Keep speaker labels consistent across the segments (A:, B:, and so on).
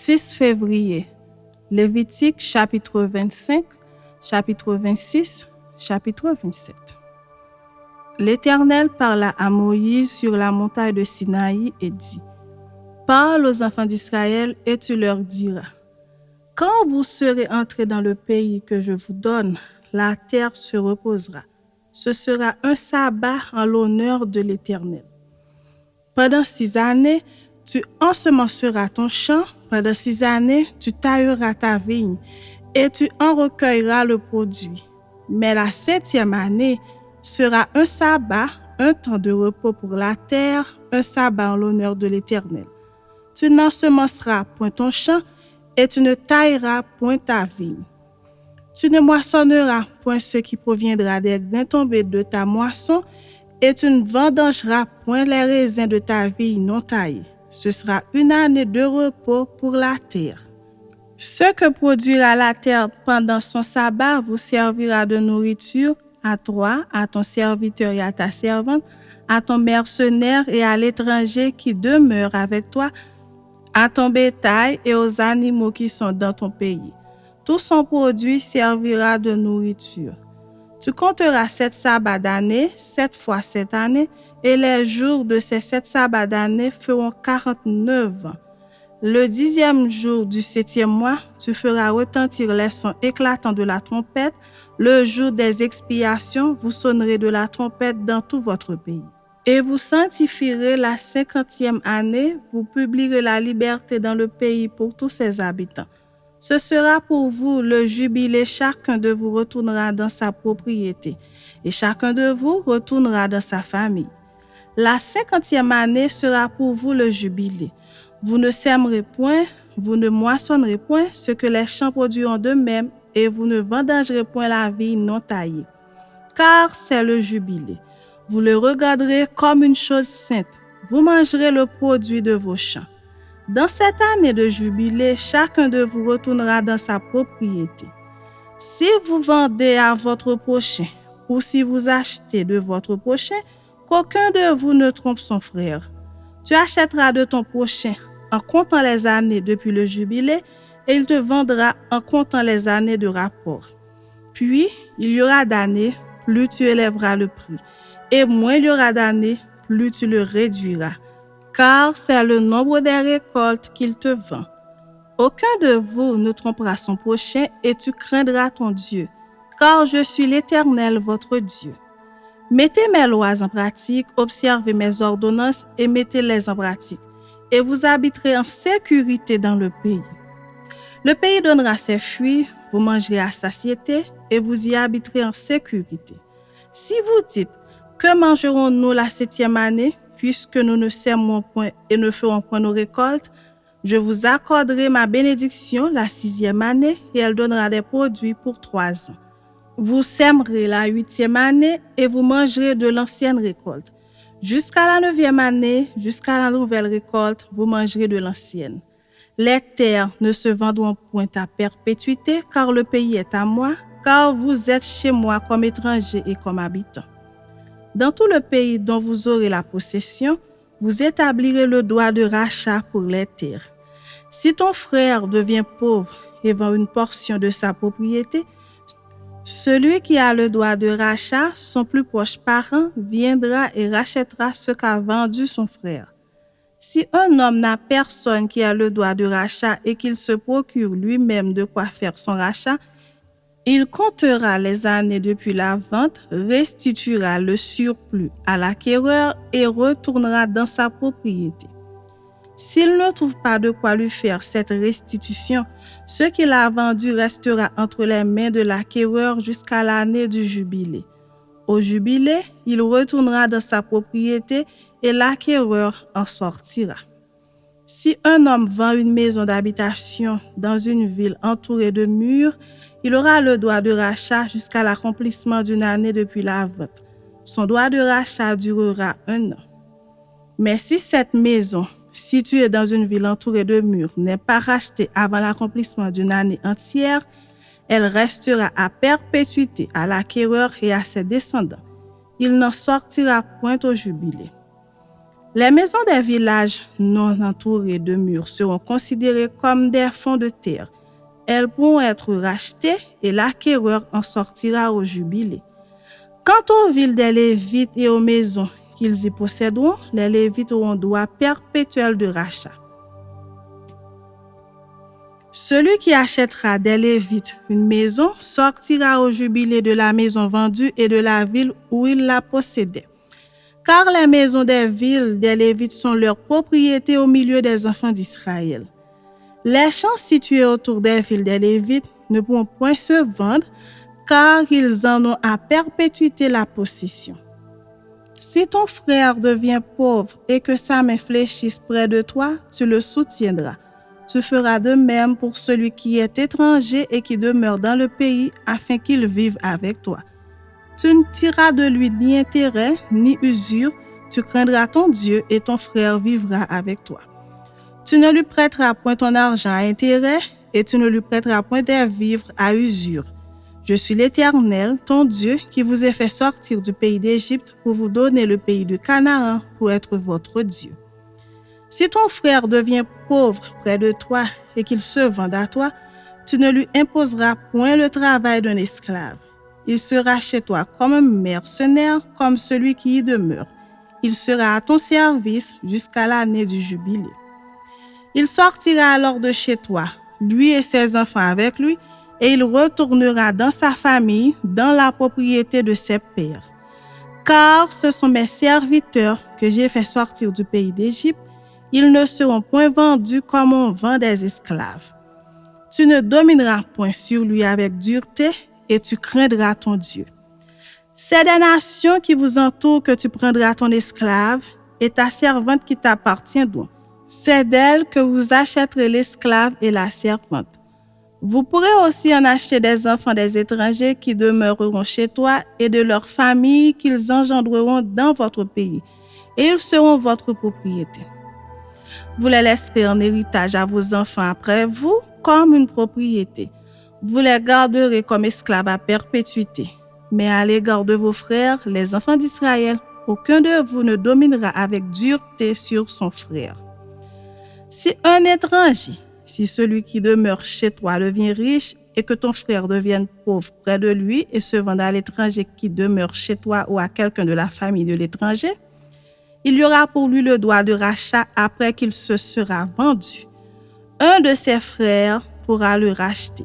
A: 6 février, Lévitique chapitre 25, chapitre 26, chapitre 27. L'Éternel parla à Moïse sur la montagne de Sinaï et dit: Parle aux enfants d'Israël et tu leur diras: Quand vous serez entrés dans le pays que je vous donne, la terre se reposera. Ce sera un sabbat en l'honneur de l'Éternel. Pendant 6 années, tu ensemenceras ton champ, pendant 6 années, tu tailleras ta vigne et tu en recueilleras le produit. Mais la 7e année sera un sabbat, un temps de repos pour la terre, un sabbat en l'honneur de l'Éternel. Tu n'ensemenceras point ton champ et tu ne tailleras point ta vigne. Tu ne moissonneras point ce qui proviendra des grains tombés de ta moisson et tu ne vendangeras point les raisins de ta vigne non taillée. Ce sera une année de repos pour la terre. Ce que produira la terre pendant son sabbat vous servira de nourriture à toi, à ton serviteur et à ta servante, à ton mercenaire et à l'étranger qui demeure avec toi, à ton bétail et aux animaux qui sont dans ton pays. Tout son produit servira de nourriture. Tu compteras 7 sabbats d'année, 7 fois 7 années, et les jours de ces 7 sabbats d'année feront 49 ans. Le 10e jour du 7e mois, tu feras retentir les sons éclatants de la trompette. Le jour des expiations, vous sonnerez de la trompette dans tout votre pays. Et vous sanctifierez la 50e année, vous publierez la liberté dans le pays pour tous ses habitants. Ce sera pour vous le jubilé, chacun de vous retournera dans sa propriété, et chacun de vous retournera dans sa famille. La 50e année sera pour vous le jubilé. Vous ne sèmerez point, vous ne moissonnerez point ce que les champs produiront d'eux-mêmes, et vous ne vendangerez point la vigne non taillée. Car c'est le jubilé. Vous le regarderez comme une chose sainte. Vous mangerez le produit de vos champs. Dans cette année de jubilé, chacun de vous retournera dans sa propriété. Si vous vendez à votre prochain, ou si vous achetez de votre prochain, qu'aucun de vous ne trompe son frère. Tu achèteras de ton prochain en comptant les années depuis le jubilé, et il te vendra en comptant les années de rapport. Puis, il y aura d'années, plus tu élèveras le prix, et moins il y aura d'années, plus tu le réduiras. Car c'est le nombre des récoltes qu'il te vend. Aucun de vous ne trompera son prochain et tu craindras ton Dieu, car je suis l'Éternel votre Dieu. Mettez mes lois en pratique, observez mes ordonnances et mettez-les en pratique, et vous habiterez en sécurité dans le pays. Le pays donnera ses fruits, vous mangerez à satiété et vous y habiterez en sécurité. Si vous dites: Que mangerons-nous la 7e année, puisque nous ne sèmerons point et ne ferons point nos récoltes, je vous accorderai ma bénédiction la 6e année et elle donnera des produits pour 3 ans. Vous sèmerez la 8e année et vous mangerez de l'ancienne récolte. Jusqu'à la 9e année, jusqu'à la nouvelle récolte, vous mangerez de l'ancienne. Les terres ne se vendront point à perpétuité, car le pays est à moi, car vous êtes chez moi comme étrangers et comme habitants. Dans tout le pays dont vous aurez la possession, vous établirez le droit de rachat pour les terres. Si ton frère devient pauvre et vend une portion de sa propriété, celui qui a le droit de rachat, son plus proche parent, viendra et rachètera ce qu'a vendu son frère. Si un homme n'a personne qui a le droit de rachat et qu'il se procure lui-même de quoi faire son rachat, il comptera les années depuis la vente, restituera le surplus à l'acquéreur et retournera dans sa propriété. S'il ne trouve pas de quoi lui faire cette restitution, ce qu'il a vendu restera entre les mains de l'acquéreur jusqu'à l'année du jubilé. Au jubilé, il retournera dans sa propriété et l'acquéreur en sortira. Si un homme vend une maison d'habitation dans une ville entourée de murs, il aura le droit de rachat jusqu'à l'accomplissement d'une année depuis la vente. Son droit de rachat durera 1 an. Mais si cette maison, située dans une ville entourée de murs, n'est pas rachetée avant l'accomplissement d'une année entière, elle restera à perpétuité à l'acquéreur et à ses descendants. Il n'en sortira point au jubilé. Les maisons des villages non entourées de murs seront considérées comme des fonds de terre. Elles pourront être rachetées et l'acquéreur en sortira au jubilé. Quant aux villes des Lévites et aux maisons qu'ils y posséderont, les Lévites auront droit perpétuel de rachat. Celui qui achètera des Lévites une maison sortira au jubilé de la maison vendue et de la ville où il la possédait. Car les maisons des villes des Lévites sont leur propriété au milieu des enfants d'Israël. Les champs situés autour des villes des Lévites ne pourront point se vendre, car ils en ont à perpétuité la possession. Si ton frère devient pauvre et que sa main fléchisse près de toi, tu le soutiendras. Tu feras de même pour celui qui est étranger et qui demeure dans le pays afin qu'il vive avec toi. Tu ne tireras de lui ni intérêt, ni usure, tu craindras ton Dieu et ton frère vivra avec toi. Tu ne lui prêteras point ton argent à intérêt et tu ne lui prêteras point des vivres à usure. Je suis l'Éternel, ton Dieu, qui vous ai fait sortir du pays d'Égypte pour vous donner le pays de Canaan pour être votre Dieu. Si ton frère devient pauvre près de toi et qu'il se vende à toi, tu ne lui imposeras point le travail d'un esclave. Il sera chez toi comme un mercenaire, comme celui qui y demeure. Il sera à ton service jusqu'à l'année du jubilé. Il sortira alors de chez toi, lui et ses enfants avec lui, et il retournera dans sa famille, dans la propriété de ses pères. Car ce sont mes serviteurs que j'ai fait sortir du pays d'Égypte, ils ne seront point vendus comme on vend des esclaves. Tu ne domineras point sur lui avec dureté, et tu craindras ton Dieu. C'est des nations qui vous entourent que tu prendras ton esclave, et ta servante qui t'appartiendront. C'est d'elle que vous achèterez l'esclave et la servante. Vous pourrez aussi en acheter des enfants des étrangers qui demeureront chez toi et de leurs familles qu'ils engendreront dans votre pays, et ils seront votre propriété. Vous les laisserez en héritage à vos enfants après vous comme une propriété. Vous les garderez comme esclaves à perpétuité. Mais à l'égard de vos frères, les enfants d'Israël, aucun de vous ne dominera avec dureté sur son frère. Si un étranger, si celui qui demeure chez toi devient riche et que ton frère devienne pauvre près de lui et se vende à l'étranger qui demeure chez toi ou à quelqu'un de la famille de l'étranger, il y aura pour lui le droit de rachat après qu'il se sera vendu. Un de ses frères pourra le racheter.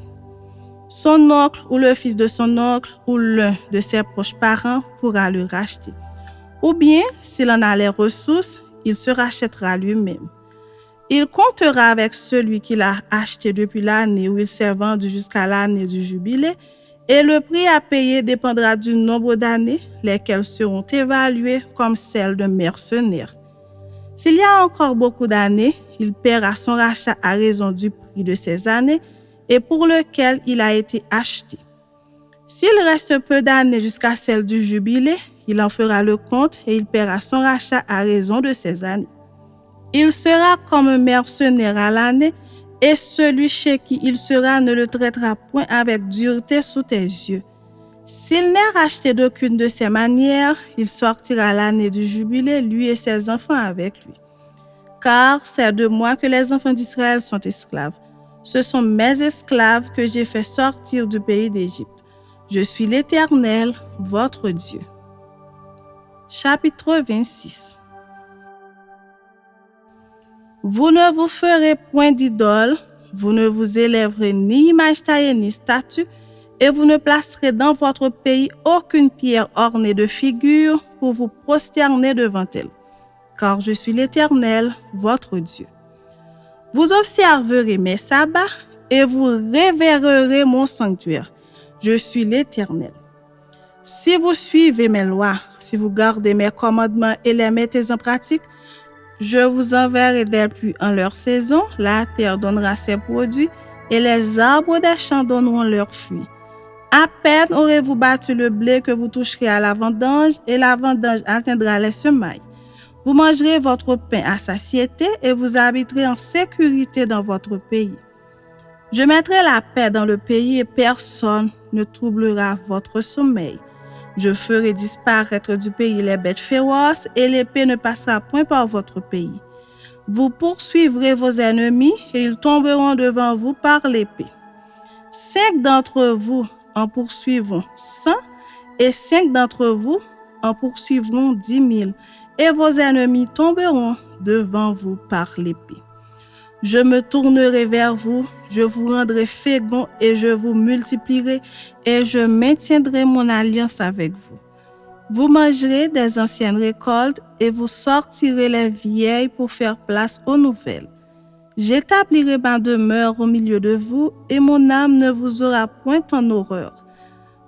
A: Son oncle ou le fils de son oncle ou l'un de ses proches parents pourra le racheter. Ou bien, s'il en a les ressources, il se rachètera lui-même. Il comptera avec celui qu'il a acheté depuis l'année où il s'est vendu jusqu'à l'année du jubilé, et le prix à payer dépendra du nombre d'années, lesquelles seront évaluées comme celles d'un mercenaire. S'il y a encore beaucoup d'années, il paiera son rachat à raison du prix de ces années et pour lequel il a été acheté. S'il reste peu d'années jusqu'à celle du jubilé, il en fera le compte et il paiera son rachat à raison de ces années. Il sera comme un mercenaire à l'année, et celui chez qui il sera ne le traitera point avec dureté sous tes yeux. S'il n'est racheté d'aucune de ces manières, il sortira l'année du jubilé, lui et ses enfants avec lui. Car c'est de moi que les enfants d'Israël sont esclaves. Ce sont mes esclaves que j'ai fait sortir du pays d'Égypte. Je suis l'Éternel, votre Dieu. Chapitre 26. Vous ne vous ferez point d'idole, vous ne vous élèverez ni image taillée ni statue, et vous ne placerez dans votre pays aucune pierre ornée de figures pour vous prosterner devant elle. Car je suis l'Éternel, votre Dieu. Vous observerez mes sabbats et vous révérerez mon sanctuaire. Je suis l'Éternel. Si vous suivez mes lois, si vous gardez mes commandements et les mettez en pratique, je vous enverrai des pluies en leur saison, la terre donnera ses produits et les arbres des champs donneront leurs fruits. À peine aurez-vous battu le blé que vous toucherez à la vendange et la vendange atteindra les semailles. Vous mangerez votre pain à satiété et vous habiterez en sécurité dans votre pays. Je mettrai la paix dans le pays et personne ne troublera votre sommeil. Je ferai disparaître du pays les bêtes féroces et l'épée ne passera point par votre pays. Vous poursuivrez vos ennemis et ils tomberont devant vous par l'épée. 5 d'entre vous en poursuivront 100 et 5 d'entre vous en poursuivront 10 000 et vos ennemis tomberont devant vous par l'épée. Je me tournerai vers vous, je vous rendrai féconds et je vous multiplierai et je maintiendrai mon alliance avec vous. Vous mangerez des anciennes récoltes et vous sortirez les vieilles pour faire place aux nouvelles. J'établirai ma demeure au milieu de vous et mon âme ne vous aura point en horreur.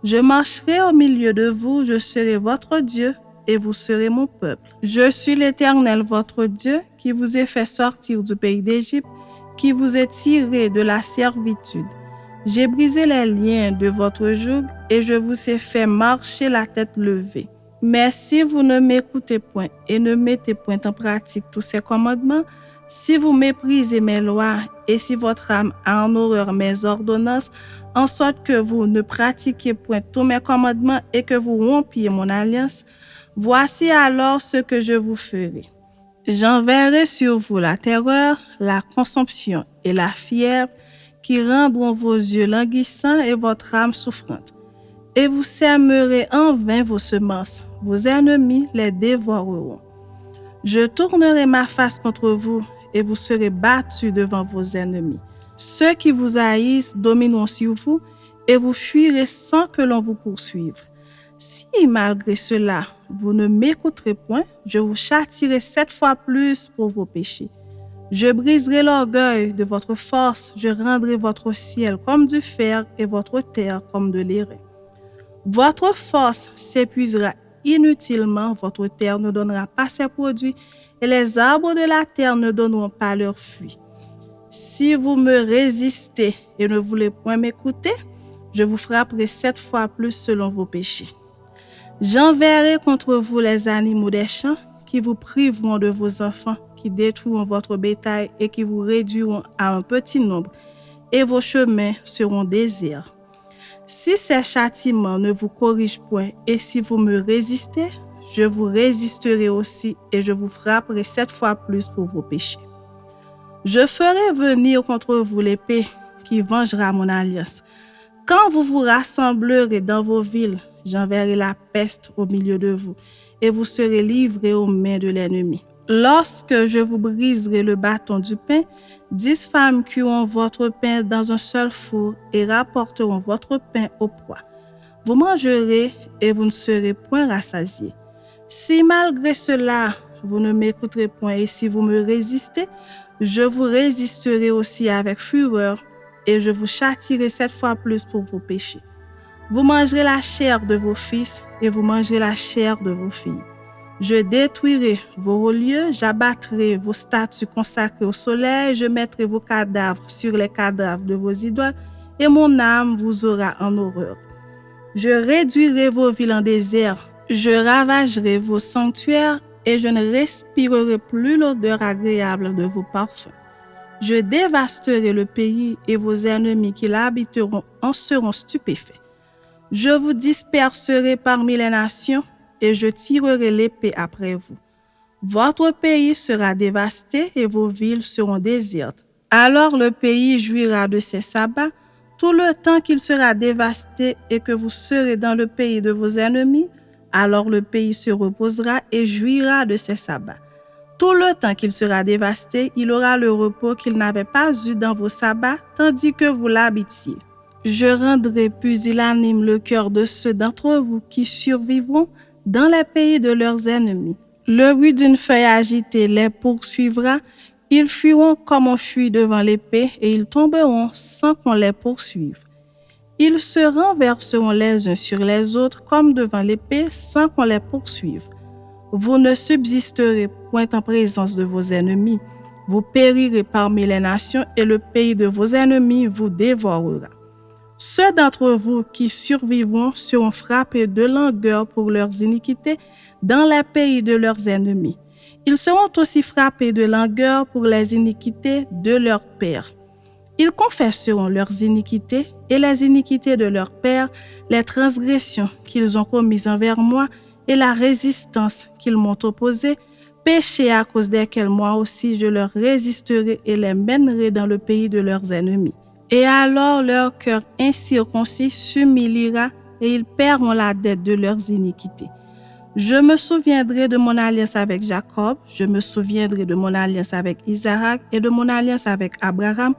A: Je marcherai au milieu de vous, je serai votre Dieu et vous serez mon peuple. Je suis l'Éternel votre Dieu qui vous ai fait sortir du pays d'Égypte, qui vous ai tiré de la servitude. J'ai brisé les liens de votre joug et je vous ai fait marcher la tête levée. Mais si vous ne m'écoutez point et ne mettez point en pratique tous ces commandements, si vous méprisez mes lois et si votre âme a en horreur mes ordonnances, en sorte que vous ne pratiquiez point tous mes commandements et que vous rompiez mon alliance, voici alors ce que je vous ferai. J'enverrai sur vous la terreur, la consomption et la fièvre qui rendront vos yeux languissants et votre âme souffrante. Et vous sèmerez en vain vos semences, vos ennemis les dévoreront. Je tournerai ma face contre vous et vous serez battus devant vos ennemis. Ceux qui vous haïssent domineront sur vous et vous fuirez sans que l'on vous poursuive. Si malgré cela, vous ne m'écouterez point, je vous châtierai 7 fois plus pour vos péchés. Je briserai l'orgueil de votre force, je rendrai votre ciel comme du fer et votre terre comme de l'airain. Votre force s'épuisera inutilement, votre terre ne donnera pas ses produits et les arbres de la terre ne donneront pas leurs fruits. Si vous me résistez et ne voulez point m'écouter, je vous frapperai 7 fois plus selon vos péchés. J'enverrai contre vous les animaux des champs qui vous priveront de vos enfants, qui détruiront votre bétail et qui vous réduiront à un petit nombre, et vos chemins seront déserts. Si ces châtiments ne vous corrigent point et si vous me résistez, je vous résisterai aussi et je vous frapperai 7 fois plus pour vos péchés. Je ferai venir contre vous l'épée qui vengera mon alliance. Quand vous vous rassemblerez dans vos villes, j'enverrai la peste au milieu de vous et vous serez livrés aux mains de l'ennemi. Lorsque je vous briserai le bâton du pain, 10 femmes cuiront votre pain dans un seul four et rapporteront votre pain au poids. Vous mangerez et vous ne serez point rassasiés. Si malgré cela, vous ne m'écouterez point et si vous me résistez, je vous résisterai aussi avec fureur et je vous châtierai 7 fois plus pour vos péchés. Vous mangerez la chair de vos fils et vous mangerez la chair de vos filles. Je détruirai vos hauts lieux, j'abattrai vos statues consacrées au soleil, je mettrai vos cadavres sur les cadavres de vos idoles et mon âme vous aura en horreur. Je réduirai vos villes en désert, je ravagerai vos sanctuaires et je ne respirerai plus l'odeur agréable de vos parfums. Je dévasterai le pays et vos ennemis qui l'habiteront en seront stupéfaits. Je vous disperserai parmi les nations et je tirerai l'épée après vous. Votre pays sera dévasté et vos villes seront désertes. Alors le pays jouira de ses sabbats tout le temps qu'il sera dévasté et que vous serez dans le pays de vos ennemis. Alors le pays se reposera et jouira de ses sabbats. Tout le temps qu'il sera dévasté, il aura le repos qu'il n'avait pas eu dans vos sabbats, tandis que vous l'habitiez. Je rendrai pusillanime le cœur de ceux d'entre vous qui survivront dans les pays de leurs ennemis. Le bruit d'une feuille agitée les poursuivra, ils fuiront comme on fuit devant l'épée et ils tomberont sans qu'on les poursuive. Ils se renverseront les uns sur les autres comme devant l'épée sans qu'on les poursuive. Vous ne subsisterez point en présence de vos ennemis. Vous périrez parmi les nations et le pays de vos ennemis vous dévorera. Ceux d'entre vous qui survivront seront frappés de langueur pour leurs iniquités dans les pays de leurs ennemis. Ils seront aussi frappés de langueur pour les iniquités de leurs pères. Ils confesseront leurs iniquités et les iniquités de leurs pères, les transgressions qu'ils ont commises envers moi et la résistance qu'ils m'ont opposée, péchés à cause desquels moi aussi je leur résisterai et les mènerai dans le pays de leurs ennemis. Et alors leur cœur incirconcis s'humiliera et ils paieront la dette de leurs iniquités. Je me souviendrai de mon alliance avec Jacob, je me souviendrai de mon alliance avec Isaac et de mon alliance avec Abraham,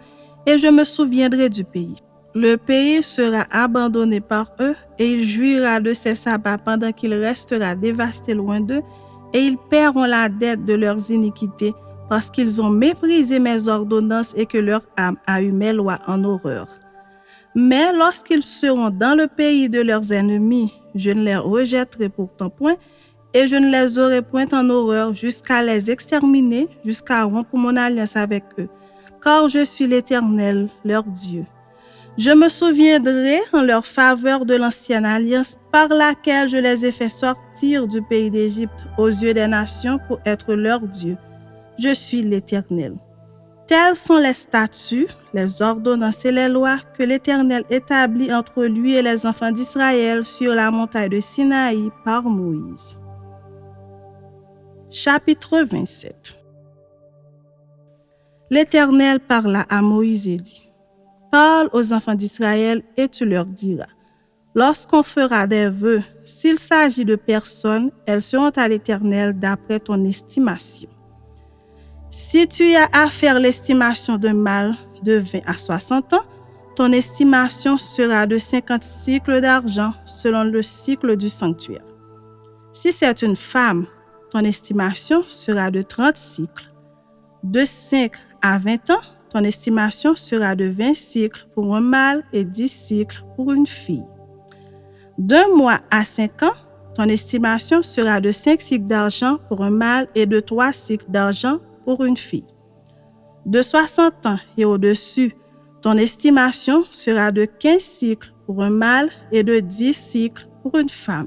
A: et je me souviendrai du pays. Le pays sera abandonné par eux, et il jouira de ses sabbats pendant qu'il restera dévasté loin d'eux, et ils paieront la dette de leurs iniquités, parce qu'ils ont méprisé mes ordonnances et que leur âme a eu mes lois en horreur. Mais lorsqu'ils seront dans le pays de leurs ennemis, je ne les rejetterai pourtant point, et je ne les aurai point en horreur jusqu'à les exterminer, jusqu'à rompre mon alliance avec eux, car je suis l'Éternel, leur Dieu. Je me souviendrai en leur faveur de l'ancienne alliance par laquelle je les ai fait sortir du pays d'Égypte aux yeux des nations pour être leur Dieu. Je suis l'Éternel. Tels sont les statuts, les ordonnances et les lois que l'Éternel établit entre lui et les enfants d'Israël sur la montagne de Sinaï par Moïse. Chapitre 27. L'Éternel parla à Moïse et dit: Parle aux enfants d'Israël et tu leur diras: Lorsqu'on fera des vœux, s'il s'agit de personnes, elles seront à l'Éternel d'après ton estimation. Si tu as à faire l'estimation d'un mâle de 20 à 60 ans, ton estimation sera de 50 cycles d'argent selon le cycle du sanctuaire. Si c'est une femme, ton estimation sera de 30 cycles. De 5 à 20 ans, ton estimation sera de 20 cycles pour un mâle et 10 cycles pour une fille. D'un mois à 5 ans, ton estimation sera de 5 cycles d'argent pour un mâle et de 3 cycles d'argent pour une fille. De 60 ans et au-dessus, ton estimation sera de 15 cycles pour un mâle et de 10 cycles pour une femme.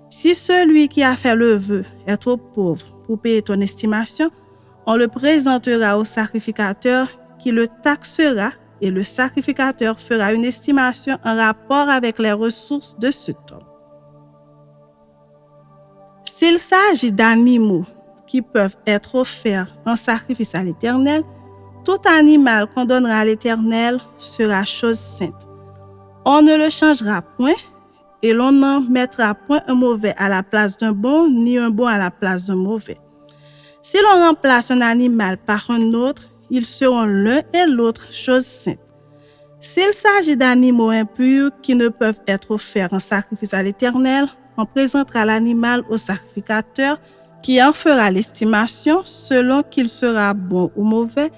A: Si celui qui a fait le vœu est trop pauvre pour payer ton estimation, on le présentera au sacrificateur qui le taxera et le sacrificateur fera une estimation en rapport avec les ressources de cet homme. S'il s'agit d'animaux qui peuvent être offerts en sacrifice à l'Éternel, tout animal qu'on donnera à l'Éternel sera chose sainte. On ne le changera point et l'on n'en mettra point un mauvais à la place d'un bon, ni un bon à la place d'un mauvais. Si l'on remplace un animal par un autre, ils seront l'un et l'autre chose sainte. S'il s'agit d'animaux impurs qui ne peuvent être offerts en sacrifice à l'Éternel, on présentera l'animal au sacrificateur qui en fera l'estimation selon qu'il sera bon ou mauvais,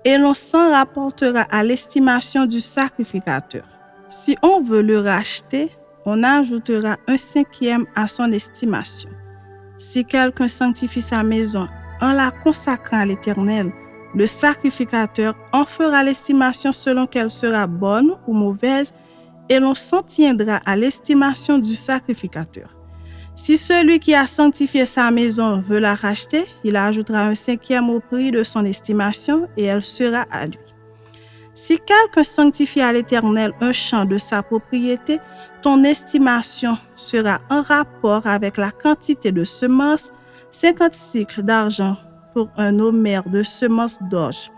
A: et l'on s'en rapportera à l'estimation du sacrificateur. Si on veut le racheter, on ajoutera 1/5 à son estimation. Si quelqu'un sanctifie sa maison en la consacrant à l'Éternel, le sacrificateur en fera l'estimation selon qu'elle sera bonne ou mauvaise, et l'on s'en tiendra à l'estimation du sacrificateur. Si celui qui a sanctifié sa maison veut la racheter, il ajoutera 1/5 au prix de son estimation et elle sera à lui. Si quelqu'un sanctifie à l'Éternel un champ de sa propriété, ton estimation sera en rapport avec la quantité de semences, 50 cycles d'argent pour un homère de semences d'orge.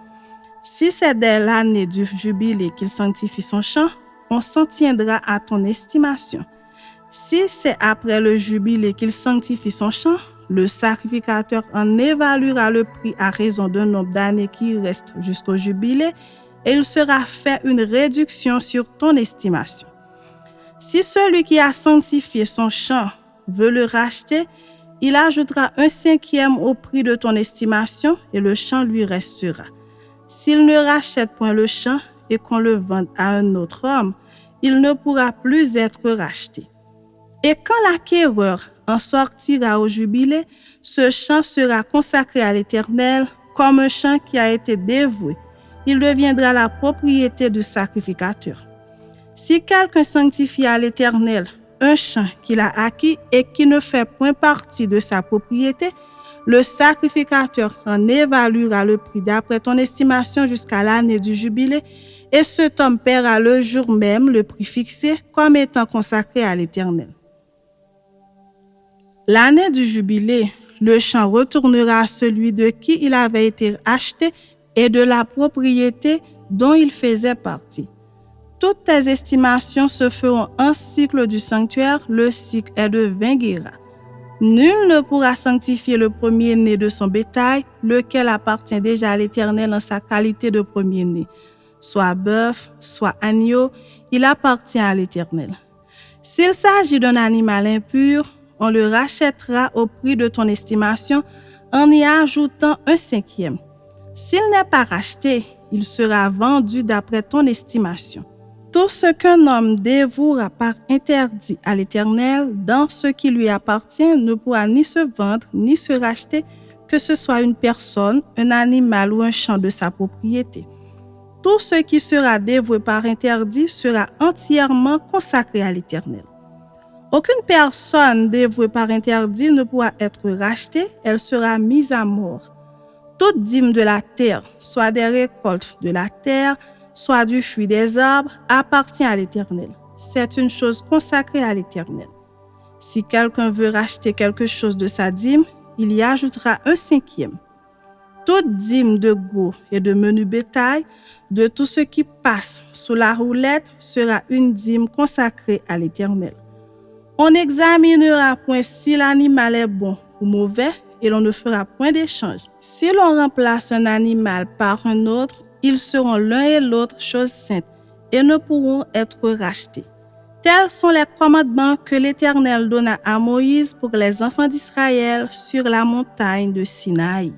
A: Si c'est dès l'année du jubilé qu'il sanctifie son champ, on s'en tiendra à ton estimation. Si c'est après le jubilé qu'il sanctifie son champ, le sacrificateur en évaluera le prix à raison d'un nombre d'années qui reste jusqu'au jubilé et il sera fait une réduction sur ton estimation. Si celui qui a sanctifié son champ veut le racheter, il ajoutera 1/5 au prix de ton estimation et le champ lui restera. S'il ne rachète point le champ et qu'on le vende à un autre homme, il ne pourra plus être racheté. Et quand l'acquéreur en sortira au jubilé, ce champ sera consacré à l'Éternel comme un champ qui a été dévoué. Il deviendra la propriété du sacrificateur. Si quelqu'un sanctifie à l'Éternel un champ qu'il a acquis et qui ne fait point partie de sa propriété, le sacrificateur en évaluera le prix d'après ton estimation jusqu'à l'année du jubilé et cet homme paiera le jour même le prix fixé comme étant consacré à l'Éternel. L'année du jubilé, le champ retournera à celui de qui il avait été acheté et de la propriété dont il faisait partie. Toutes tes estimations se feront un cycle du sanctuaire, le cycle est de 20 guéras. Nul ne pourra sanctifier le premier-né de son bétail, lequel appartient déjà à l'Éternel en sa qualité de premier-né. Soit bœuf, soit agneau, il appartient à l'Éternel. S'il s'agit d'un animal impur, on le rachètera au prix de ton estimation en y ajoutant un cinquième. S'il n'est pas racheté, il sera vendu d'après ton estimation. Tout ce qu'un homme dévouera par interdit à l'Éternel dans ce qui lui appartient ne pourra ni se vendre ni se racheter, que ce soit une personne, un animal ou un champ de sa propriété. Tout ce qui sera dévoué par interdit sera entièrement consacré à l'Éternel. Aucune personne dévouée par interdit ne pourra être rachetée, elle sera mise à mort. Toute dîme de la terre, soit des récoltes de la terre, soit du fruit des arbres, appartient à l'Éternel. C'est une chose consacrée à l'Éternel. Si quelqu'un veut racheter quelque chose de sa dîme, il y ajoutera un cinquième. Toute dîme de gros et de menu bétail, de tout ce qui passe sous la roulette, sera une dîme consacrée à l'Éternel. On n'examinera point si l'animal est bon ou mauvais et l'on ne fera point d'échange. Si l'on remplace un animal par un autre, ils seront l'un et l'autre choses saintes et ne pourront être rachetés. Tels sont les commandements que l'Éternel donna à Moïse pour les enfants d'Israël sur la montagne de Sinaï.